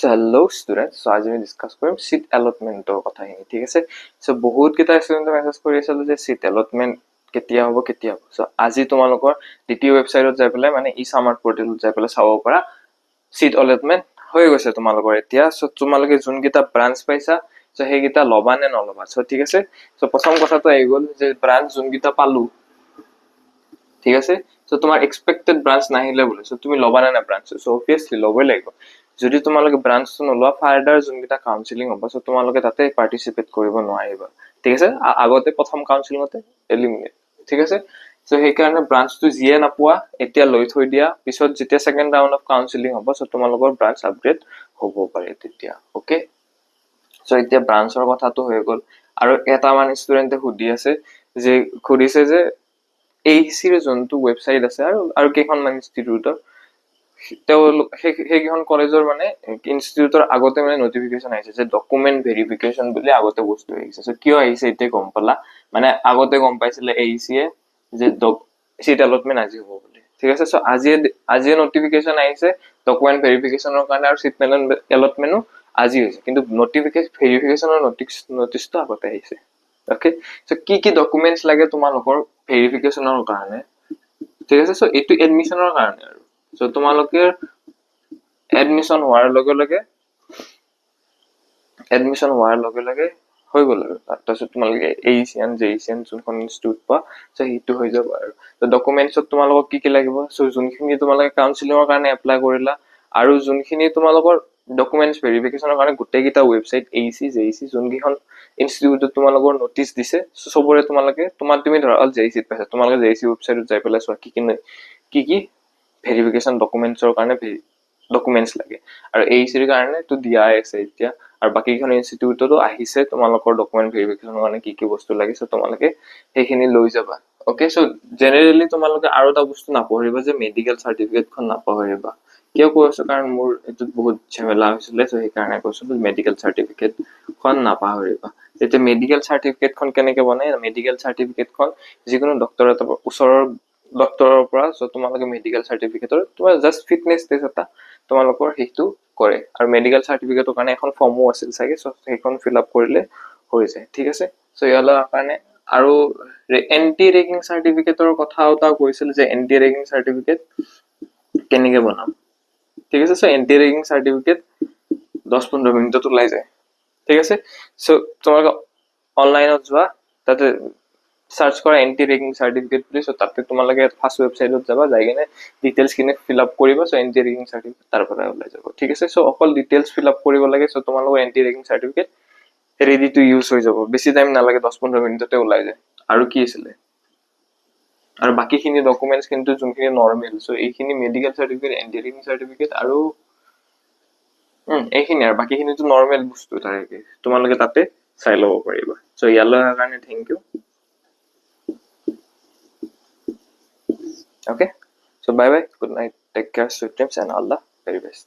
So hello students, so আজি আমি discuss কৰিম সিট এলটমেন্টৰ কথাখিনি, ঠিক আছে। সো বহুত কেইটা ষ্টুডেন্টে মেছেজ কৰি আছিল যে সিট এলটমেন্ট কেতিয়া হ'ব। সো আজি তোমালোকৰ দ্বিতীয় ৱেবসাইটত যাই পেলাই মানে ই সামাৰ পৰ্টেলত যাই পেলাই চাব পাৰা সিট এলটমেন্ট হৈ গৈছে তোমালোকৰ এতিয়া। সো তোমালোকে যোনকেইটা ব্ৰাঞ্চ পাইছা সো সেইকেইটা ল'বা নে নল'বা। সো ঠিক আছে, সো প্ৰথম কথাটো আহি গ'ল যে ব্ৰাঞ্চ যোনকেইটা পালো, ঠিক আছে। সো তোমাৰ এক্সপেক্টেড ব্ৰাঞ্চ নাহিলে বোলে, সো তুমি ল'বা নে না ব্ৰাঞ্চ। সো অবভিয়াছলি ল'বই লাগিব। যদি তোমালোকে ব্ৰাঞ্চটো নলোৱা ফাৰ্দাৰ যোনকেইটা কাউন্সিলিং হ'ব সো তোমালোকে তাতে পাৰ্টিচিপেট কৰিব নোৱাৰিবা, ঠিক আছে। আগতে প্ৰথম কাউন্সিলিঙতে এলিমিনেট, ঠিক আছে। সো সেইকাৰণে ব্ৰাঞ্চটো যিয়ে নাপোৱা এতিয়া লৈ থৈ দিয়া, পিছত যেতিয়া সেকেন্ড ৰাউণ্ড অফ কাউন্সিলিং হ'ব সো তোমালোকৰ ব্ৰাঞ্চ আপগ্ৰেড হ'ব পাৰে তেতিয়া, ওকে। সো এতিয়া ব্ৰাঞ্চৰ কথাটো হৈ গ'ল। আৰু এটা মানে ষ্টুডেণ্টে সুধিছে যে AECৰ যোনটো ৱেবসাইট আছে আৰু কেইখনমান ইনষ্টিটিউটৰ সেইকেইখন কলেজৰ মানে ইনষ্টিটিউটৰ আগতে মানে নটিফিকেশন আহিছে যে ডকুমেন্ট ভেৰিফিকেশন বুলি আগতে বস্তু আহিছে। সো কিয় আহিছে এতিয়া গম পালা, মানে আগতে গম পাইছিলে AECয়ে যে সিট এলটমেন্ট আজি হ'ব বুলি, ঠিক আছে। সো আজিয়ে নটিফিকেশন আহিছে ডকুমেন্ট ভেৰিফিকেশনৰ কাৰণে, আৰু সিট এলটমেন্টও আজি হৈছে, কিন্তু ভেৰিফিকেশনৰ নটিচটো আগতে আহিছে, ওকে। সো কি ডকুমেন্টস লাগে তোমালোকৰ ভেৰিফিকেশনৰ কাৰণে, ঠিক আছে। সো এইটো এডমিশনৰ কাৰণে আৰু সো তোমালোকে এডমিশন হোৱাৰ লগে লগে হৈ গ'ল আৰু তাৰপিছত তোমালোকে AECN JECN যোনখন ইনষ্টিটিউট পোৱা সো সেইটো হৈ যাব আৰু। তো ডকুমেন্টছত তোমালোকক কি লাগিব, সো যোনখিনি তোমালোকে কাউন্সিলিঙৰ কাৰণে এপ্লাই কৰিলা আৰু যোনখিনি তোমালোকৰ ডকুমেন্টস ভেৰিফিকেশনৰ কাৰণে গোটেইকেইটা ৱেবসাইট AEC JEC যোনকেইখন ইনষ্টিটিউটত তোমালোকৰ নটিচ দিছে সবৰে তুমি ধৰা JECত পাইছা, তোমালোকে JEC ৱেবসাইটত যাই পেলাই চোৱা কি ভেৰিফিকেশন ডকুমেন্টছৰ কাৰণে ডকুমেন্টস লাগে। আৰু AECৰ কাৰণে তো দিয়াই আছে এতিয়া, আৰু বাকীখন ইনষ্টিটিউটতো আহিছে তোমালোকৰ ডকুমেন্ট ভেৰিফিকেশনৰ কাৰণে কি বস্তু লাগে। সো তোমালোকে সেইখিনি লৈ যাবা, ওকে। সো জেনেৰেলি তোমালোকে আৰু এটা বস্তু নাপাহৰিবা যে মেডিকেল চাৰ্টিফিকেটখন নাপাহৰিবা। কিয় কৈ আছো, কাৰণ মোৰ এইটোত বহুত ঝামেলা হৈছিলে, সো সেইকাৰণে কৈছো মেডিকেল চাৰ্টিফিকেটখন নাপাহৰিবা। এতিয়া মেডিকেল চাৰ্টিফিকেটখন কেনেকে বনাই, মেডিকেল চাৰ্টিফিকেটখন যিকোনো ওচৰৰ ডক্তৰৰ পৰা সো তোমালোকে মেডিকেল চাৰ্টিফিকেটৰ তোমাৰ জাষ্ট ফিটনেছ টেষ্ট এটা তোমালোকৰ সেইটো কৰে, আৰু মেডিকেল চাৰ্টিফিকেটৰ কাৰণে এখন ফৰ্মো আছিল চাগে, সো সেইখন ফিল আপ কৰিলে হৈ যায়, ঠিক আছে। সো ইয়াৰ কাৰণে আৰু এন্টি ৰেগিং চাৰ্টিফিকেটৰ কথা এটা কৈছিল যে এন্টি ৰেগিং চাৰ্টিফিকেট কেনেকে বনাম, ঠিক আছে। সো এন্টি ৰেগিং চাৰ্টিফিকেট 10-15 মিনিটত ওলাই যায়, ঠিক আছে। সো তোমালোকে অনলাইনত যোৱা, তাতে সাৰ্চ কৰা এন্টি ৰেগিং চাৰ্টিফিকেট বুলি। সো তাতে তোমালোকে ফাৰ্ষ্ট ৱেবসাইটত যাবা, যাই কিনে ডিটেইলছ খিনি ফিল আপ কৰিবা। সো এন্টি ৰেগিং চাৰ্টিফিকেট তাৰ পৰা ওলাই যাব, ঠিক আছে। সো অকল ডিটেইলছ ফিল আপ কৰিব লাগে। সো তোমালোকৰ anti ragging certificate ready to use হৈ যাব, বেছি টাইম নালাগে, 10-15 মিনিটতে ওলাই যায়। আৰু কি আছিলে, আৰু বাকীখিনি ডকুমেন্টছ কিন্তু যোনখিনি নৰ্মেল, সো এইখিনি medical certificate, anti ragging certificate আৰু এইখিনি, আৰু বাকীখিনিতো নৰ্মেল বস্তু থাকে, তোমালোকে তাতে চাই ল'ব পাৰিবা। সো ইয়ালৈ অহাৰ কাৰণে thank you, okay. So bye bye, good night, take care, sweet dreams, and all the very best.